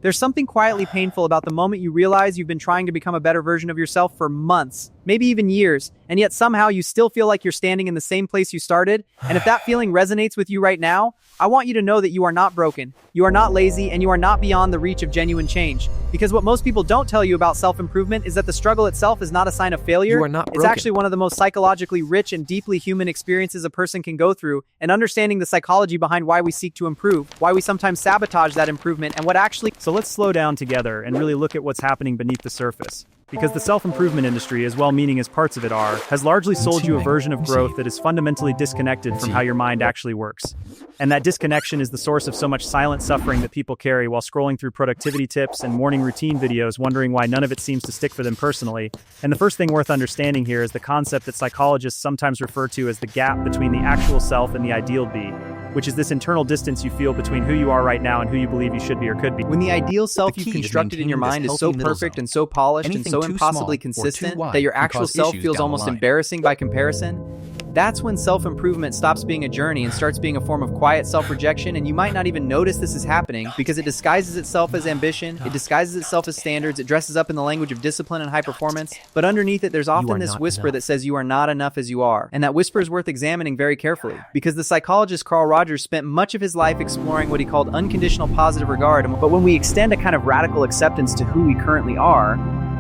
There's something quietly painful about the moment you realize you've been trying to become a better version of yourself for months, maybe even years, and yet somehow you still feel like you're standing in the same place you started. And if that feeling resonates with you right now, I want you to know that you are not broken, you are not lazy, and you are not beyond the reach of genuine change. Because what most people don't tell you about self-improvement is that the struggle itself is not a sign of failure. You are not broken. It's actually one of the most psychologically rich and deeply human experiences a person can go through, and understanding the psychology behind why we seek to improve, why we sometimes sabotage that improvement, and what actually... So let's slow down together and really look at what's happening beneath the surface. Because the self-improvement industry, as well-meaning as parts of it are, has largely sold you a version of growth that is fundamentally disconnected from how your mind actually works. And that disconnection is the source of so much silent suffering that people carry while scrolling through productivity tips and morning routine videos, wondering why none of it seems to stick for them personally. And the first thing worth understanding here is the concept that psychologists sometimes refer to as the gap between the actual self and the ideal be, which is this internal distance you feel between who you are right now and who you believe you should be or could be. When the ideal self you've constructed in your mind is so perfect and so polished and so impossibly consistent that your actual self feels almost embarrassing by comparison, that's when self-improvement stops being a journey and starts being a form of quiet self-rejection, and you might not even notice this is happening because it disguises itself as ambition, it disguises itself as standards, it dresses up in the language of discipline and high performance, but underneath it there's often this whisper that says you are not enough as you are, and that whisper is worth examining very carefully, because the psychologist Carl Rogers spent much of his life exploring what he called unconditional positive regard, but when we extend a kind of radical acceptance to who we currently are,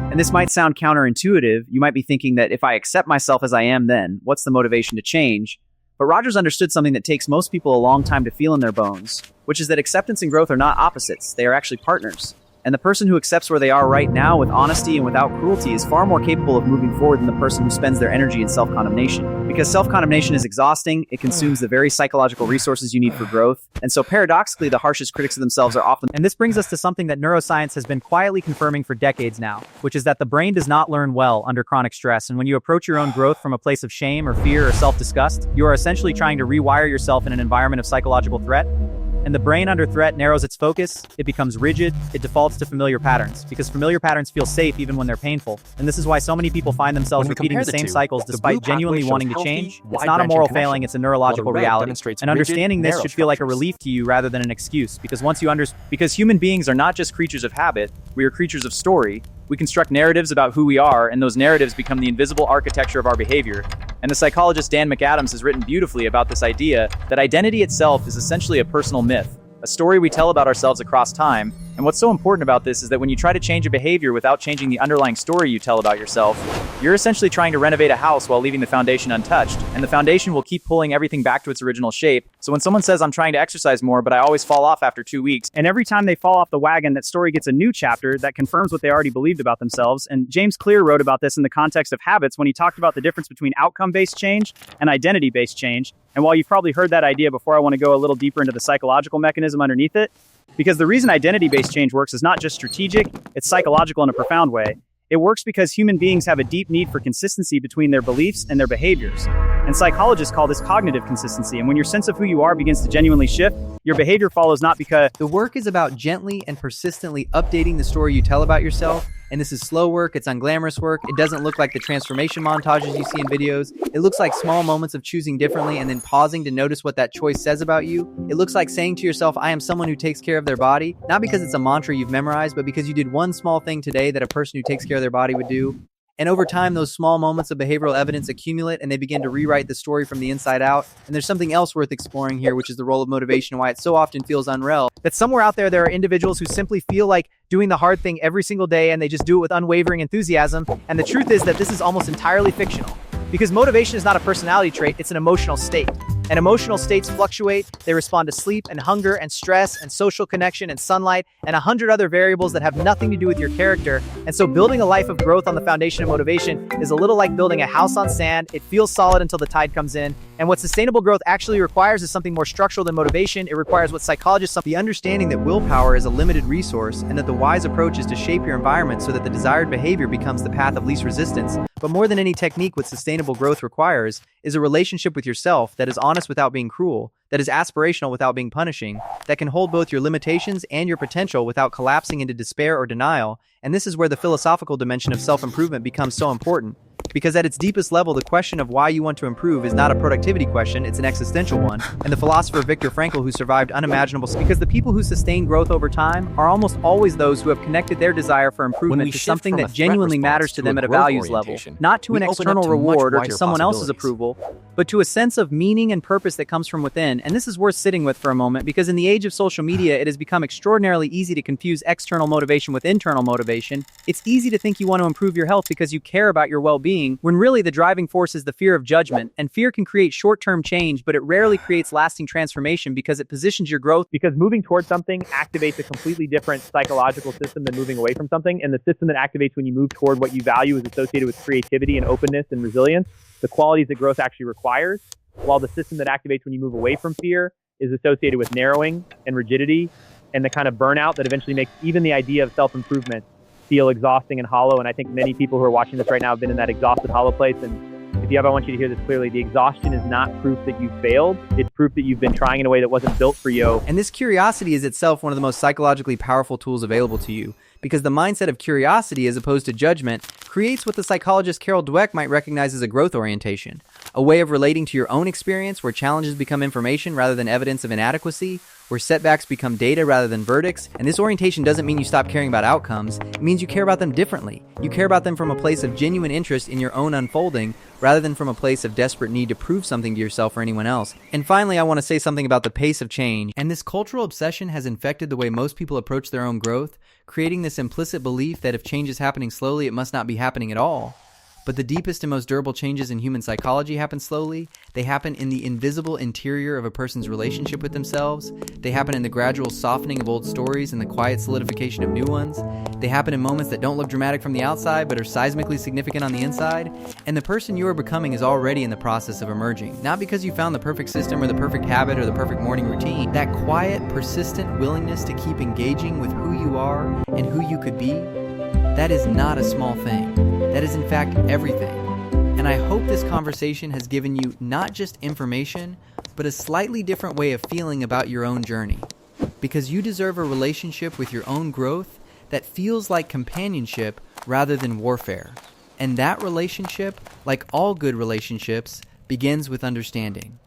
and this might sound counterintuitive, you might be thinking that if I accept myself as I am, then what's the motivation to change? But Rogers understood something that takes most people a long time to feel in their bones, which is that acceptance and growth are not opposites, they are actually partners. And the person who accepts where they are right now with honesty and without cruelty is far more capable of moving forward than the person who spends their energy in self-condemnation. Because self-condemnation is exhausting, it consumes the very psychological resources you need for growth, and so paradoxically the harshest critics of themselves are often... And this brings us to something that neuroscience has been quietly confirming for decades now, which is that the brain does not learn well under chronic stress, and when you approach your own growth from a place of shame or fear or self-disgust, you are essentially trying to rewire yourself in an environment of psychological threat. And the brain under threat narrows its focus, it becomes rigid, it defaults to familiar patterns, because familiar patterns feel safe even when they're painful. And this is why so many people find themselves repeating the same cycles despite genuinely wanting to change. It's not a moral failing, it's a neurological reality. And understanding this should feel like a relief to you rather than an excuse, because because human beings are not just creatures of habit, we are creatures of story. We construct narratives about who we are, and those narratives become the invisible architecture of our behavior. And the psychologist Dan McAdams has written beautifully about this idea that identity itself is essentially a personal myth, a story we tell about ourselves across time. And what's so important about this is that when you try to change a behavior without changing the underlying story you tell about yourself, you're essentially trying to renovate a house while leaving the foundation untouched, and the foundation will keep pulling everything back to its original shape. So when someone says, I'm trying to exercise more, but I always fall off after 2 weeks, and every time they fall off the wagon, that story gets a new chapter that confirms what they already believed about themselves. And James Clear wrote about this in the context of habits when he talked about the difference between outcome-based change and identity-based change. And while you've probably heard that idea before, I want to go a little deeper into the psychological mechanism underneath it. Because the reason identity-based change works is not just strategic, it's psychological in a profound way. It works because human beings have a deep need for consistency between their beliefs and their behaviors. And psychologists call this cognitive consistency. And when your sense of who you are begins to genuinely shift, your behavior follows not because... The work is about gently and persistently updating the story you tell about yourself. And this is slow work, it's unglamorous work. It doesn't look like the transformation montages you see in videos. It looks like small moments of choosing differently and then pausing to notice what that choice says about you. It looks like saying to yourself, I am someone who takes care of their body, not because it's a mantra you've memorized, but because you did one small thing today that a person who takes care of their body would do. And over time, those small moments of behavioral evidence accumulate and they begin to rewrite the story from the inside out. And there's something else worth exploring here, which is the role of motivation and why it so often feels unreal. That somewhere out there are individuals who simply feel like doing the hard thing every single day and they just do it with unwavering enthusiasm. And the truth is that this is almost entirely fictional. Because motivation is not a personality trait, it's an emotional state. And emotional states fluctuate. They respond to sleep and hunger and stress and social connection and sunlight and 100 other variables that have nothing to do with your character. And so building a life of growth on the foundation of motivation is a little like building a house on sand. It feels solid until the tide comes in. And what sustainable growth actually requires is something more structural than motivation. It requires what psychologists... The understanding that willpower is a limited resource and that the wise approach is to shape your environment so that the desired behavior becomes the path of least resistance. But more than any technique, what sustainable growth requires is a relationship with yourself that is honest without being cruel, that is aspirational without being punishing, that can hold both your limitations and your potential without collapsing into despair or denial. And this is where the philosophical dimension of self-improvement becomes so important. Because at its deepest level, the question of why you want to improve is not a productivity question, it's an existential one. And the philosopher Viktor Frankl, who survived unimaginable, because the people who sustain growth over time are almost always those who have connected their desire for improvement to something that genuinely matters to them at a values level, not to an external reward or to someone else's approval, but to a sense of meaning and purpose that comes from within. And this is worth sitting with for a moment, because in the age of social media, it has become extraordinarily easy to confuse external motivation with internal motivation. It's easy to think you want to improve your health because you care about your well-being, when really the driving force is the fear of judgment. And fear can create short-term change, but it rarely creates lasting transformation because it positions your growth. Because moving towards something activates a completely different psychological system than moving away from something. And the system that activates when you move toward what you value is associated with creativity and openness and resilience, the qualities that growth actually requires, while the system that activates when you move away from fear is associated with narrowing and rigidity and the kind of burnout that eventually makes even the idea of self-improvement feel exhausting and hollow. And I think many people who are watching this right now have been in that exhausted, hollow place. And if you ever, I want you to hear this clearly, the exhaustion is not proof that you failed. It's proof that you've been trying in a way that wasn't built for you. And this curiosity is itself one of the most psychologically powerful tools available to you, because the mindset of curiosity as opposed to judgment creates what the psychologist Carol Dweck might recognize as a growth orientation, a way of relating to your own experience where challenges become information rather than evidence of inadequacy, where setbacks become data rather than verdicts. And this orientation doesn't mean you stop caring about outcomes. It means you care about them differently. You care about them from a place of genuine interest in your own unfolding, rather than from a place of desperate need to prove something to yourself or anyone else. And finally, I want to say something about the pace of change. And this cultural obsession has infected the way most people approach their own growth, creating this implicit belief that if change is happening slowly, it must not be happening at all. But the deepest and most durable changes in human psychology happen slowly. They happen in the invisible interior of a person's relationship with themselves. They happen in the gradual softening of old stories and the quiet solidification of new ones. They happen in moments that don't look dramatic from the outside, but are seismically significant on the inside. And the person you are becoming is already in the process of emerging. Not because you found the perfect system or the perfect habit or the perfect morning routine. That quiet, persistent willingness to keep engaging with who you are and who you could be, that is not a small thing. That is in fact everything. And I hope this conversation has given you not just information, but a slightly different way of feeling about your own journey. Because you deserve a relationship with your own growth that feels like companionship rather than warfare. And that relationship, like all good relationships, begins with understanding.